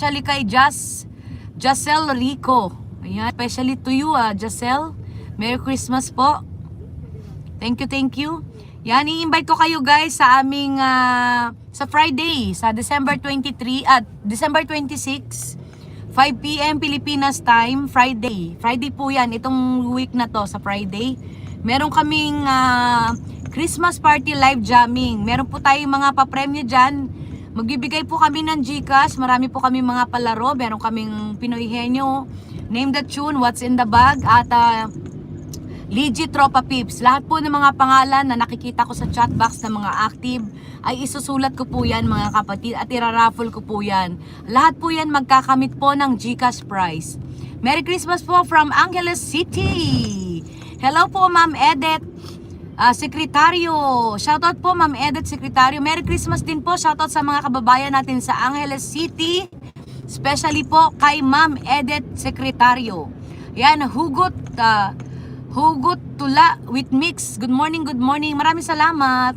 especially kay Jacel Rico. Ayan, especially to you, Jacel. Merry Christmas po. Thank you. Yan, i-invite ko kayo guys sa aming sa Friday, sa December 23 at December 26, 5 p.m. Pilipinas time, Friday. Friday po yan, itong week na to sa Friday. Meron kaming Christmas party live jamming. Meron po tayong mga papremyo dyan. Magbibigay po kami ng GCash. Marami po kami mga palaro. Meron kaming Pinoy Henyo, Name the Tune, What's in the Bag, at Legit Tropa Pips. Lahat po ng mga pangalan na nakikita ko sa chat box ng mga active ay isusulat ko po yan mga kapatid at iraraffle ko po yan. Lahat po yan magkakamit po ng GCash prize. Merry Christmas po from Angeles City. Hello po Ma'am Edith, Sekretaryo. Shoutout po Ma'am Edith, Sekretaryo. Merry Christmas din po. Shoutout sa mga kababayan natin sa Angeles City. Especially po kay Ma'am Edith, Sekretaryo. Yan, Hugot Tula with Mix. Good morning. Maraming salamat.